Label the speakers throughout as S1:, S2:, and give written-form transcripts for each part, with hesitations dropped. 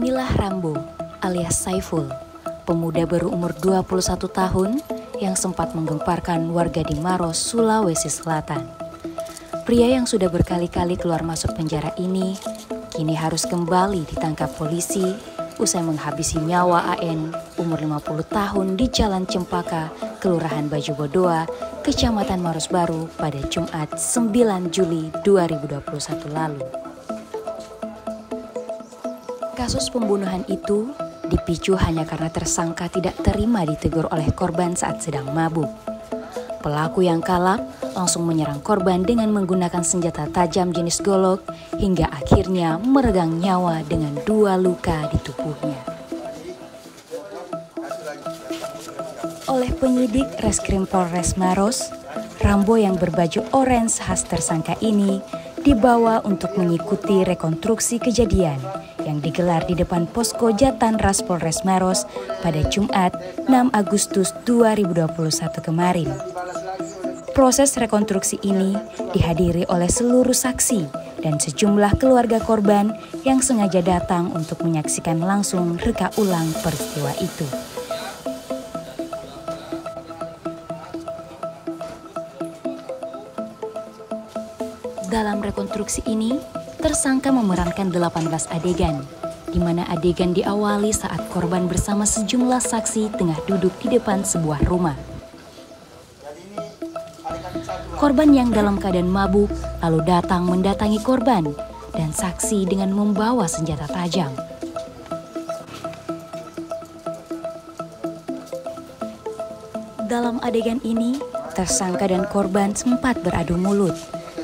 S1: Inilah Rambo alias Saiful, pemuda berumur 21 tahun yang sempat menggemparkan warga di Maros, Sulawesi Selatan. Pria yang sudah berkali-kali keluar masuk penjara ini kini harus kembali ditangkap polisi usai menghabisi nyawa AN umur 50 tahun di Jalan Cempaka, Kelurahan Bajubodoa, Kecamatan Maros Baru pada Jumat 9 Juli 2021 lalu. Kasus pembunuhan itu dipicu hanya karena tersangka tidak terima ditegur oleh korban saat sedang mabuk. Pelaku yang kalap langsung menyerang korban dengan menggunakan senjata tajam jenis golok hingga akhirnya meregang nyawa dengan 2 luka di tubuhnya. Oleh penyidik Reskrim Polres Maros, Rambo yang berbaju orange khas tersangka ini dibawa untuk mengikuti rekonstruksi kejadian yang digelar di depan posko Jatan Ras Polres Maros pada Jumat 6 Agustus 2021 kemarin. Proses rekonstruksi ini dihadiri oleh seluruh saksi dan sejumlah keluarga korban yang sengaja datang untuk menyaksikan langsung reka ulang peristiwa itu. Dalam rekonstruksi ini, tersangka memerankan 18 adegan, di mana adegan diawali saat korban bersama sejumlah saksi tengah duduk di depan sebuah rumah. Korban yang dalam keadaan mabuk lalu datang mendatangi korban dan saksi dengan membawa senjata tajam. Dalam adegan ini, tersangka dan korban sempat beradu mulut,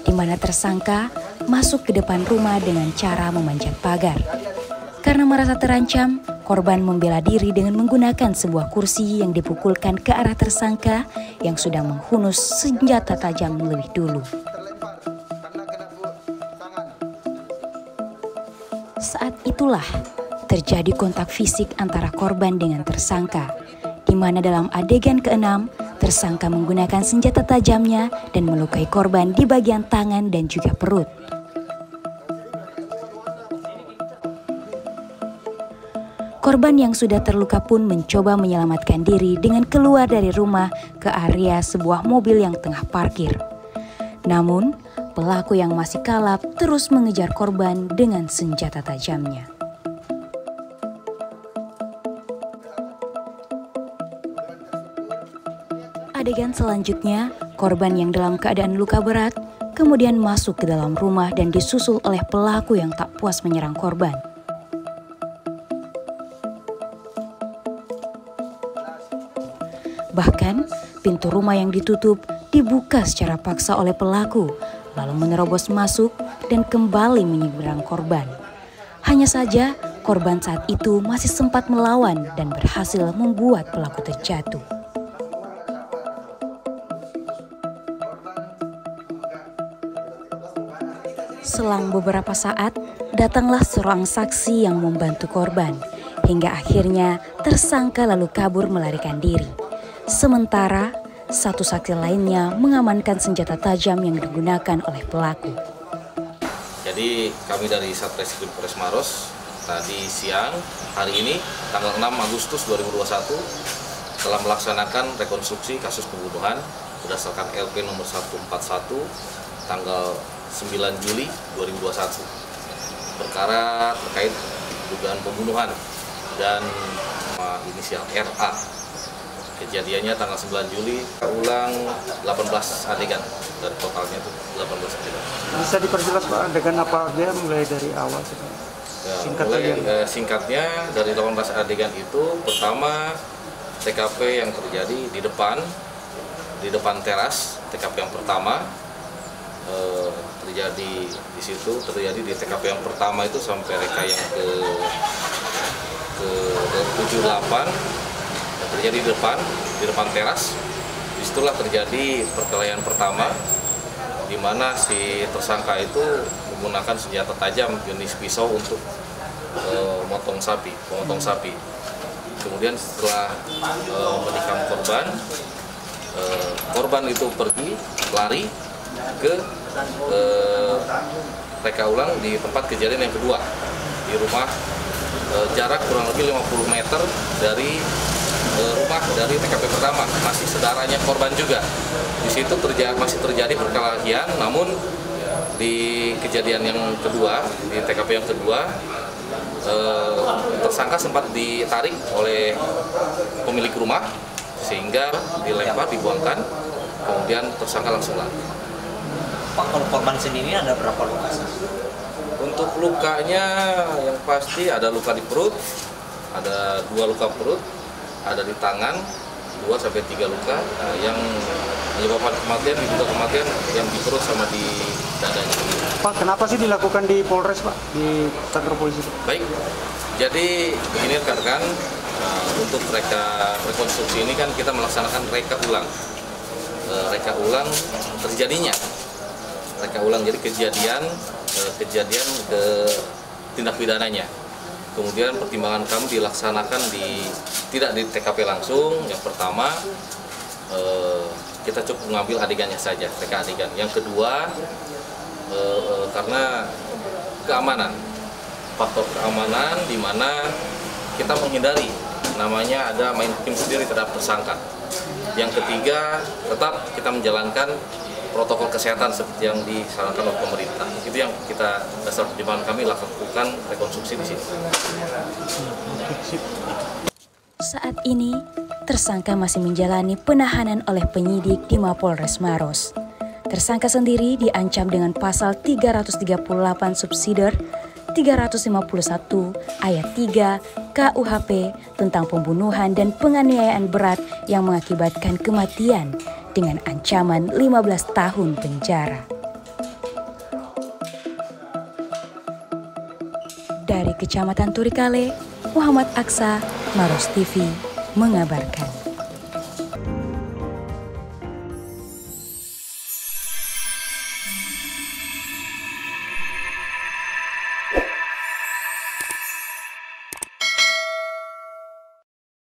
S1: di mana tersangka masuk ke depan rumah dengan cara memanjat pagar. Karena merasa terancam, korban membela diri dengan menggunakan sebuah kursi yang dipukulkan ke arah tersangka yang sedang menghunus senjata tajam lebih dulu. Saat itulah terjadi kontak fisik antara korban dengan tersangka, di mana dalam adegan ke-6, tersangka menggunakan senjata tajamnya dan melukai korban di bagian tangan dan juga perut. Korban yang sudah terluka pun mencoba menyelamatkan diri dengan keluar dari rumah ke area sebuah mobil yang tengah parkir. Namun, pelaku yang masih kalap terus mengejar korban dengan senjata tajamnya. Adegan selanjutnya, korban yang dalam keadaan luka berat kemudian masuk ke dalam rumah dan disusul oleh pelaku yang tak puas menyerang korban. Bahkan, pintu rumah yang ditutup dibuka secara paksa oleh pelaku, lalu menerobos masuk dan kembali menyeberang korban. Hanya saja, korban saat itu masih sempat melawan dan berhasil membuat pelaku terjatuh. Selang beberapa saat, datanglah seorang saksi yang membantu korban, hingga akhirnya tersangka lalu kabur melarikan diri. Sementara, satu saksi lainnya mengamankan senjata tajam yang digunakan oleh pelaku.
S2: Jadi kami dari Satreskrim Polres Maros tadi siang hari ini tanggal 6 Agustus 2021 telah melaksanakan rekonstruksi kasus pembunuhan berdasarkan LP nomor 141 tanggal 9 Juli 2021. Perkara terkait dugaan pembunuhan dan inisial RA. Kejadiannya tanggal 9 Juli, ulang 18 adegan, dari totalnya itu 18 adegan.
S3: Bisa diperjelas Pak, adegan apa aja mulai dari awal?
S2: Singkatnya dari 18 adegan itu, pertama TKP yang terjadi di depan teras, TKP yang pertama terjadi di situ, terjadi di TKP yang pertama itu sampai reka yang ke 78. Terjadi di depan teras. Disitulah terjadi perkelahian pertama, di mana si tersangka itu menggunakan senjata tajam jenis pisau untuk memotong sapi. Kemudian setelah menikam korban itu pergi lari ke reka ulang di tempat kejadian yang kedua, di rumah jarak kurang lebih 50 meter dari rumah dari TKP pertama, masih saudaranya korban juga. Di situ masih terjadi perkelahian, namun di kejadian yang kedua, di TKP yang kedua, tersangka sempat ditarik oleh pemilik rumah sehingga dilempar, dibuangkan, kemudian tersangka langsung lari.
S4: Pak, kalau korban sendiri ada berapa luka?
S2: Untuk lukanya yang pasti ada luka di perut, ada 2 luka perut, ada di tangan 2-3 luka. Yang menyebabkan kematian, diduga kematian yang di perut sama di dadanya.
S3: Pak, kenapa sih dilakukan di Polres, Pak, di kantor polisi?
S2: Baik, jadi begini rekan-rekan, untuk rekonstruksi ini kan kita melaksanakan reka ulang terjadinya. Reka ulang, jadi kejadian ke tindak pidananya. Kemudian pertimbangan kami dilaksanakan tidak di TKP langsung. Yang pertama, kita cukup mengambil adegannya saja, reka adegan. Yang kedua, karena keamanan, faktor keamanan di mana kita menghindari namanya ada main hakim sendiri terhadap tersangka. Yang ketiga, tetap kita menjalankan protokol kesehatan seperti yang disarankan oleh pemerintah. Itu yang kita dasar pertimbangan kami lakukan rekonstruksi di sini.
S1: Saat ini, tersangka masih menjalani penahanan oleh penyidik di Mapolres Maros. Tersangka sendiri diancam dengan pasal 338 subsider 351 ayat 3 KUHP tentang pembunuhan dan penganiayaan berat yang mengakibatkan kematian dengan ancaman 15 tahun penjara. Dari Kecamatan Turikale, Muhammad Aksa, Maros TV mengabarkan.